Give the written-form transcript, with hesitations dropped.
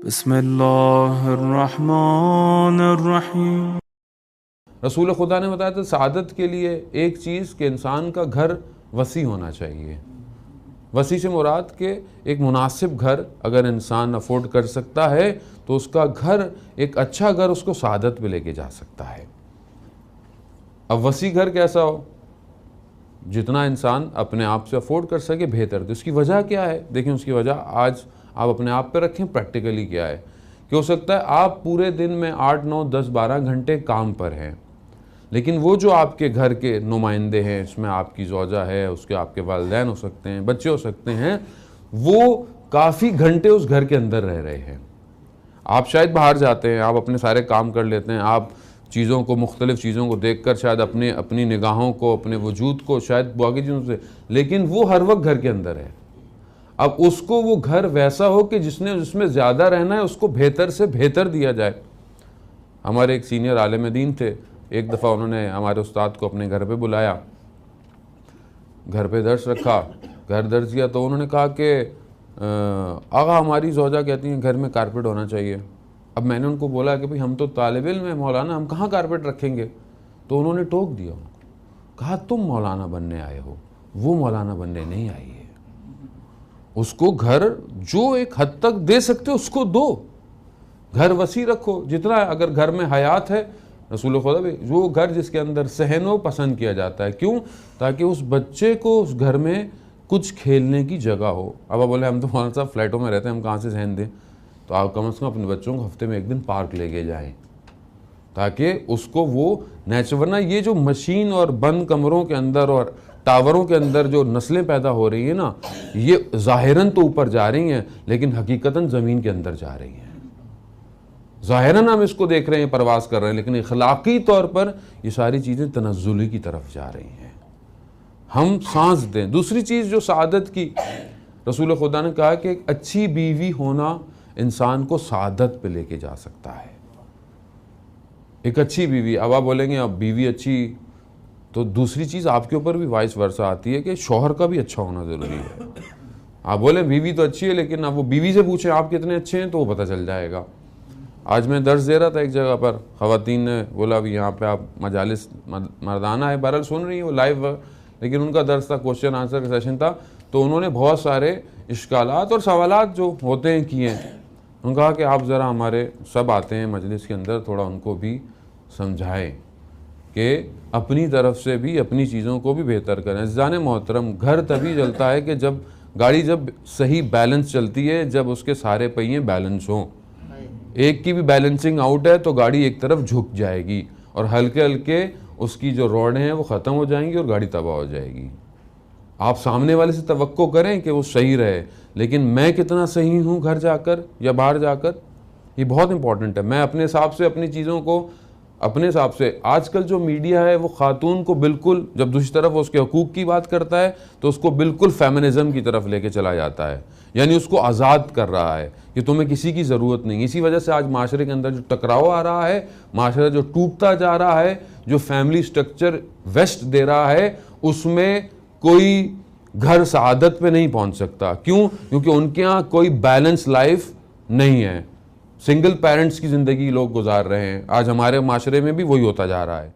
بسم اللہ الرحمن الرحیم۔ رسول خدا نے بتایا تھا سعادت کے لیے ایک چیز کہ انسان کا گھر وسیع ہونا چاہیے۔ وسیع سے مراد کہ ایک مناسب گھر اگر انسان افورڈ کر سکتا ہے تو اس کا گھر، ایک اچھا گھر اس کو سعادت پہ لے کے جا سکتا ہے۔ اب وسیع گھر کیسا ہو؟ جتنا انسان اپنے آپ سے افورڈ کر سکے بہتر۔ تو اس کی وجہ کیا ہے؟ دیکھیں اس کی وجہ آج آپ اپنے آپ پہ رکھیں، پریکٹیکلی کیا ہے کہ ہو سکتا ہے آپ پورے دن میں 8، 9، 10، 12 گھنٹے کام پر ہیں، لیکن وہ جو آپ کے گھر کے نمائندے ہیں، اس میں آپ کی زوجہ ہے، اس کے آپ کے والدین ہو سکتے ہیں، بچے ہو سکتے ہیں، وہ کافی گھنٹے اس گھر کے اندر رہ رہے ہیں۔ آپ شاید باہر جاتے ہیں، آپ اپنے سارے کام کر لیتے ہیں، آپ چیزوں کو، مختلف چیزوں کو دیکھ کر شاید اپنی نگاہوں کو، اپنے وجود کو شاید باقی چیزوں سے، لیکن وہ ہر وقت گھر کے اندر ہے۔ اب اس کو وہ گھر ویسا ہو کہ جس میں زیادہ رہنا ہے اس کو بہتر سے بہتر دیا جائے۔ ہمارے ایک سینئر عالم دین تھے، ایک دفعہ انہوں نے ہمارے استاد کو اپنے گھر پہ بلایا، گھر پہ درس رکھا، گھر درس دیا تو انہوں نے کہا کہ آقا ہماری زوجہ کہتی ہیں گھر میں کارپیٹ ہونا چاہیے۔ اب میں نے ان کو بولا کہ بھئی ہم تو طالب علم ہیں مولانا، ہم کہاں کارپیٹ رکھیں گے؟ تو انہوں نے ٹوک دیا، کہا تم مولانا بننے آئے ہو، وہ مولانا بننے نہیں آئی ہے۔ اس کو گھر جو ایک حد تک دے سکتے اس کو دو، گھر وسیع رکھو جتنا، اگر گھر میں حیات ہے، رسول خدا بھی وہ گھر جس کے اندر صحن ہو پسند کیا جاتا ہے۔ کیوں؟ تاکہ اس بچے کو اس گھر میں کچھ کھیلنے کی جگہ ہو۔ اب آپ بولے ہم تو مولانا صاحب فلیٹوں میں رہتے ہیں، ہم کہاں سے صحن دیں؟ تو آپ کم از کم اپنے بچوں کو ہفتے میں ایک دن پارک لے کے جائیں تاکہ اس کو وہ ورنہ یہ جو مشین اور بند کمروں کے اندر اور ٹاوروں کے اندر جو نسلیں پیدا ہو رہی ہیں نا، یہ ظاہراً تو اوپر جا رہی ہیں لیکن حقیقتاً زمین کے اندر جا رہی ہیں۔ ظاہراً ہم اس کو دیکھ رہے ہیں، پرواز کر رہے ہیں، لیکن اخلاقی طور پر یہ ساری چیزیں تنزلی کی طرف جا رہی ہیں۔ ہم سانس دیں۔ دوسری چیز جو سعادت کی، رسول خدا نے کہا کہ ایک اچھی بیوی ہونا انسان کو سعادت پہ لے کے جا سکتا ہے۔ ایک اچھی بیوی، اب آپ بولیں گے اب بیوی اچھی، تو دوسری چیز آپ کے اوپر بھی وائس ورثہ آتی ہے کہ شوہر کا بھی اچھا ہونا ضروری ہے۔ آپ بولیں بیوی تو اچھی ہے لیکن اب وہ بیوی سے پوچھیں آپ کتنے اچھے ہیں تو وہ پتہ چل جائے گا۔ آج میں درس دے رہا تھا ایک جگہ پر، خواتین نے بولا بھی یہاں پہ آپ مجالس مردانہ ہے، بہرحال سن رہی ہیں وہ لائیو، لیکن ان کا درس تھا، کوشچن آنسر کا سیشن تھا، تو انہوں نے بہت سارے اشکالات اور سوالات جو ہوتے ہیں کیے ہیں۔ انہوں نے کہا کہ آپ ذرا ہمارے سب آتے ہیں مجلس کے اندر، تھوڑا ان کو بھی سمجھائیں کہ اپنی طرف سے بھی اپنی چیزوں کو بھی بہتر کریں۔ عزیزان محترم، گھر تبھی چلتا ہے کہ جب گاڑی جب صحیح بیلنس چلتی ہے، جب اس کے سارے پہیے بیلنس ہوں۔ ایک کی بھی بیلنسنگ آؤٹ ہے تو گاڑی ایک طرف جھک جائے گی اور ہلکے ہلکے اس کی جو روڈیں ہیں وہ ختم ہو جائیں گی اور گاڑی تباہ ہو جائے گی۔ آپ سامنے والے سے توقع کریں کہ وہ صحیح رہے، لیکن میں کتنا صحیح ہوں گھر جا کر یا باہر جا کر، یہ بہت امپورٹنٹ ہے۔ میں اپنے حساب سے اپنی چیزوں کو اپنے حساب سے، آج کل جو میڈیا ہے وہ خاتون کو بالکل، جب دوسری طرف اس کے حقوق کی بات کرتا ہے تو اس کو بالکل فیمنزم کی طرف لے کے چلا جاتا ہے، یعنی اس کو آزاد کر رہا ہے کہ تمہیں کسی کی ضرورت نہیں۔ اسی وجہ سے آج معاشرے کے اندر جو ٹکراؤ آ رہا ہے، معاشرہ جو ٹوٹتا جا رہا ہے، جو فیملی سٹرکچر ویسٹ دے رہا ہے، اس میں کوئی گھر سعادت پہ نہیں پہنچ سکتا۔ کیوں؟ کیونکہ ان کے ہاں کوئی بیلنس لائف نہیں ہے، سنگل پیرنٹس کی زندگی لوگ گزار رہے ہیں۔ آج ہمارے معاشرے میں بھی وہی ہوتا جا رہا ہے۔